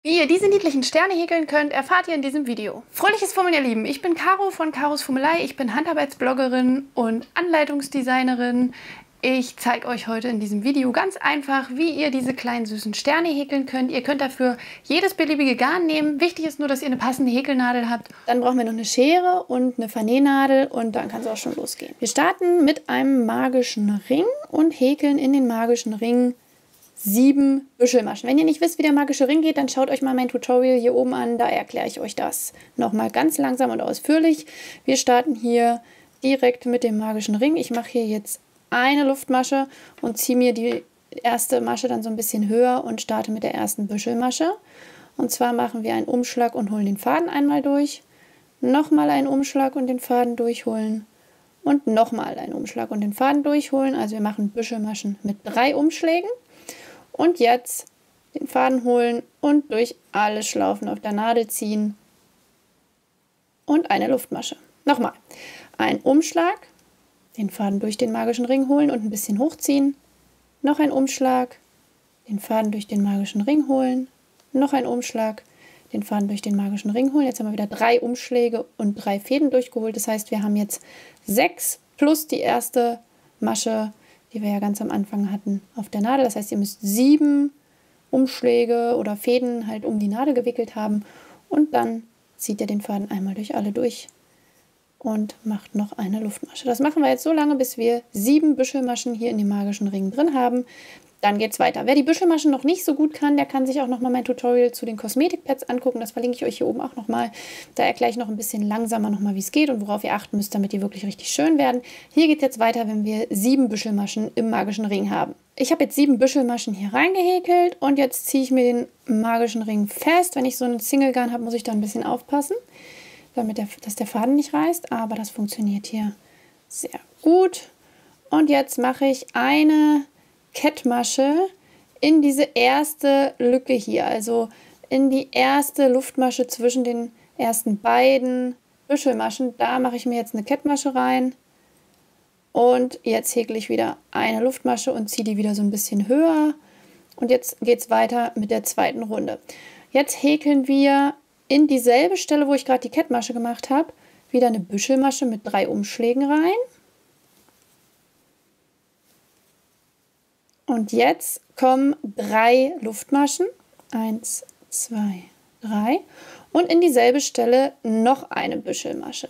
Wie ihr diese niedlichen Sterne häkeln könnt, erfahrt ihr in diesem Video. Fröhliches Fummeln, ihr Lieben! Ich bin Caro von Caros Fummelei. Ich bin Handarbeitsbloggerin und Anleitungsdesignerin. Ich zeige euch heute in diesem Video ganz einfach, wie ihr diese kleinen süßen Sterne häkeln könnt. Ihr könnt dafür jedes beliebige Garn nehmen. Wichtig ist nur, dass ihr eine passende Häkelnadel habt. Dann brauchen wir noch eine Schere und eine Vernähnadel und dann kann es auch schon losgehen. Wir starten mit einem magischen Ring und häkeln in den magischen Ring 7 Büschelmaschen. Wenn ihr nicht wisst, wie der magische Ring geht, dann schaut euch mal mein Tutorial hier oben an. Da erkläre ich euch das nochmal ganz langsam und ausführlich. Wir starten hier direkt mit dem magischen Ring. Ich mache hier jetzt eine Luftmasche und ziehe mir die erste Masche dann so ein bisschen höher und starte mit der ersten Büschelmasche. Und zwar machen wir einen Umschlag und holen den Faden einmal durch. Nochmal einen Umschlag und den Faden durchholen. Und nochmal einen Umschlag und den Faden durchholen. Also wir machen Büschelmaschen mit 3 Umschlägen. Und jetzt den Faden holen und durch alle Schlaufen auf der Nadel ziehen und eine Luftmasche. Nochmal, ein Umschlag, den Faden durch den magischen Ring holen und ein bisschen hochziehen. Noch ein Umschlag, den Faden durch den magischen Ring holen. Noch ein Umschlag, den Faden durch den magischen Ring holen. Jetzt haben wir wieder 3 Umschläge und 3 Fäden durchgeholt. Das heißt, wir haben jetzt 6 plus die erste Masche, die wir ja ganz am Anfang hatten, auf der Nadel. Das heißt, ihr müsst 7 Umschläge oder Fäden halt um die Nadel gewickelt haben. Und dann zieht ihr den Faden einmal durch alle durch und macht noch eine Luftmasche. Das machen wir jetzt so lange, bis wir 7 Büschelmaschen hier in dem magischen Ring drin haben. Dann geht es weiter. Wer die Büschelmaschen noch nicht so gut kann, der kann sich auch nochmal mein Tutorial zu den Kosmetikpads angucken. Das verlinke ich euch hier oben auch nochmal. Da erkläre ich noch ein bisschen langsamer nochmal, wie es geht und worauf ihr achten müsst, damit die wirklich richtig schön werden. Hier geht es jetzt weiter, wenn wir 7 Büschelmaschen im magischen Ring haben. Ich habe jetzt 7 Büschelmaschen hier reingehäkelt und jetzt ziehe ich mir den magischen Ring fest. Wenn ich so einen Single-Garn habe, muss ich da ein bisschen aufpassen, dass der Faden nicht reißt. Aber das funktioniert hier sehr gut. Und jetzt mache ich eine Kettmasche in diese erste Lücke hier, also in die erste Luftmasche zwischen den ersten beiden Büschelmaschen. Da mache ich mir jetzt eine Kettmasche rein und jetzt häkle ich wieder eine Luftmasche und ziehe die wieder so ein bisschen höher. Und jetzt geht es weiter mit der zweiten Runde. Jetzt häkeln wir in dieselbe Stelle, wo ich gerade die Kettmasche gemacht habe, wieder eine Büschelmasche mit 3 Umschlägen rein. Und jetzt kommen 3 Luftmaschen. 1, 2, 3. Und in dieselbe Stelle noch eine Büschelmasche.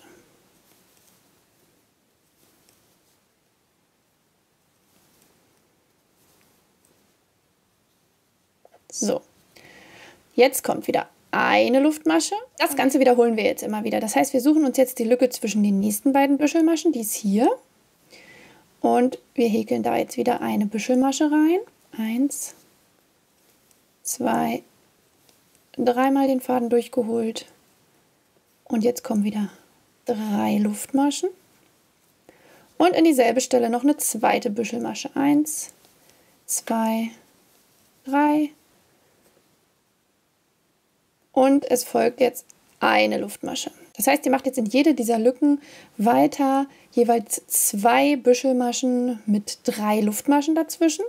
So, jetzt kommt wieder eine Luftmasche. Das Ganze wiederholen wir jetzt immer wieder. Das heißt, wir suchen uns jetzt die Lücke zwischen den nächsten beiden Büschelmaschen, die ist hier. Und wir häkeln da jetzt wieder eine Büschelmasche rein. 1, 2, 3 Mal den Faden durchgeholt. Und jetzt kommen wieder 3 Luftmaschen. Und in dieselbe Stelle noch eine zweite Büschelmasche. 1, 2, 3. Und es folgt jetzt eine Luftmasche. Das heißt, ihr macht jetzt in jede dieser Lücken weiter jeweils 2 Büschelmaschen mit 3 Luftmaschen dazwischen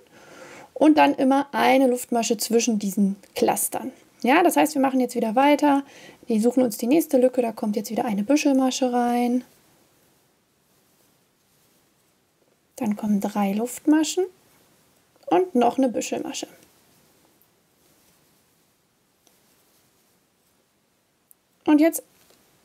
und dann immer eine Luftmasche zwischen diesen Clustern. Ja, das heißt, wir machen jetzt wieder weiter. Wir suchen uns die nächste Lücke, da kommt jetzt wieder eine Büschelmasche rein. Dann kommen 3 Luftmaschen und noch eine Büschelmasche. Und jetzt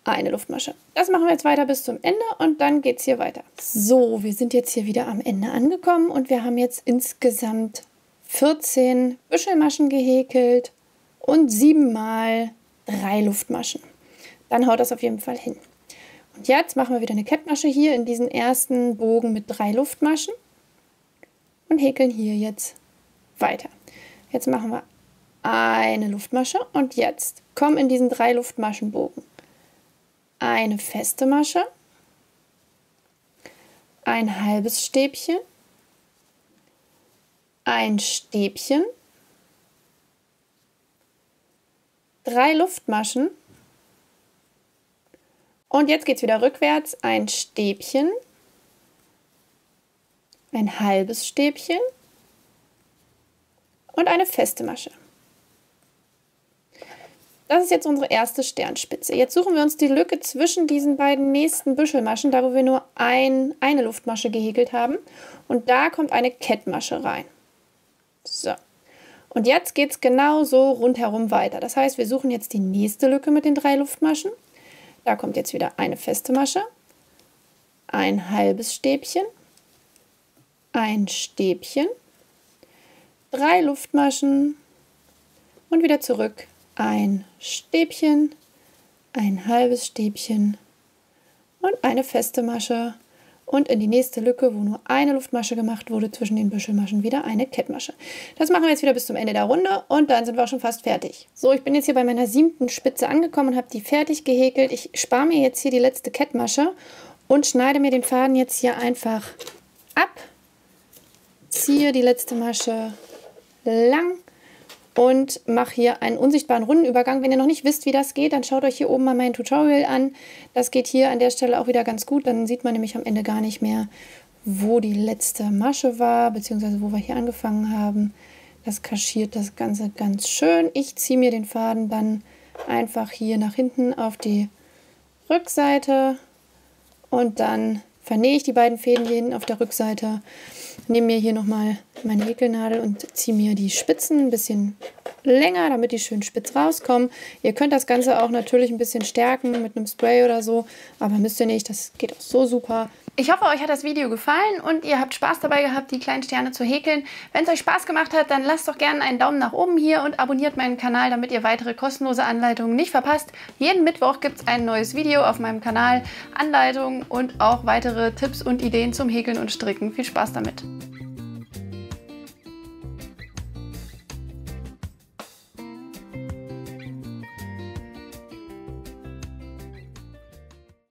eine Luftmasche. Das machen wir jetzt weiter bis zum Ende und dann geht es hier weiter. So, wir sind jetzt hier wieder am Ende angekommen und wir haben jetzt insgesamt 14 Büschelmaschen gehäkelt und 7 mal 3 Luftmaschen. Dann haut das auf jeden Fall hin. Und jetzt machen wir wieder eine Kettmasche hier in diesen ersten Bogen mit 3 Luftmaschen und häkeln hier jetzt weiter. Jetzt machen wir eine Luftmasche und jetzt kommen in diesen 3 Luftmaschenbogen eine feste Masche, ein halbes Stäbchen, ein Stäbchen, 3 Luftmaschen und jetzt geht es wieder rückwärts, ein Stäbchen, ein halbes Stäbchen und eine feste Masche. Das ist jetzt unsere erste Sternspitze. Jetzt suchen wir uns die Lücke zwischen diesen beiden nächsten Büschelmaschen, da wo wir nur eine Luftmasche gehäkelt haben. Und da kommt eine Kettmasche rein. So. Und jetzt geht es genau so rundherum weiter. Das heißt, wir suchen jetzt die nächste Lücke mit den 3 Luftmaschen. Da kommt jetzt wieder eine feste Masche, ein halbes Stäbchen, ein Stäbchen, 3 Luftmaschen und wieder zurück. Ein Stäbchen, ein halbes Stäbchen und eine feste Masche und in die nächste Lücke, wo nur eine Luftmasche gemacht wurde, zwischen den Büschelmaschen wieder eine Kettmasche. Das machen wir jetzt wieder bis zum Ende der Runde und dann sind wir auch schon fast fertig. So, ich bin jetzt hier bei meiner 7. Spitze angekommen und habe die fertig gehäkelt. Ich spare mir jetzt hier die letzte Kettmasche und schneide mir den Faden jetzt hier einfach ab, ziehe die letzte Masche lang und mache hier einen unsichtbaren Rundenübergang. Wenn ihr noch nicht wisst, wie das geht, dann schaut euch hier oben mal mein Tutorial an. Das geht hier an der Stelle auch wieder ganz gut. Dann sieht man nämlich am Ende gar nicht mehr, wo die letzte Masche war, beziehungsweise wo wir hier angefangen haben. Das kaschiert das Ganze ganz schön. Ich ziehe mir den Faden dann einfach hier nach hinten auf die Rückseite und dann vernähe ich die beiden Fäden hier hinten auf der Rückseite. Nehme mir hier nochmal meine Häkelnadel und ziehe mir die Spitzen ein bisschen länger, damit die schön spitz rauskommen. Ihr könnt das Ganze auch natürlich ein bisschen stärken mit einem Spray oder so, aber müsst ihr nicht, das geht auch so super. Ich hoffe, euch hat das Video gefallen und ihr habt Spaß dabei gehabt, die kleinen Sterne zu häkeln. Wenn es euch Spaß gemacht hat, dann lasst doch gerne einen Daumen nach oben hier und abonniert meinen Kanal, damit ihr weitere kostenlose Anleitungen nicht verpasst. Jeden Mittwoch gibt es ein neues Video auf meinem Kanal, Anleitungen und auch weitere Tipps und Ideen zum Häkeln und Stricken. Viel Spaß damit!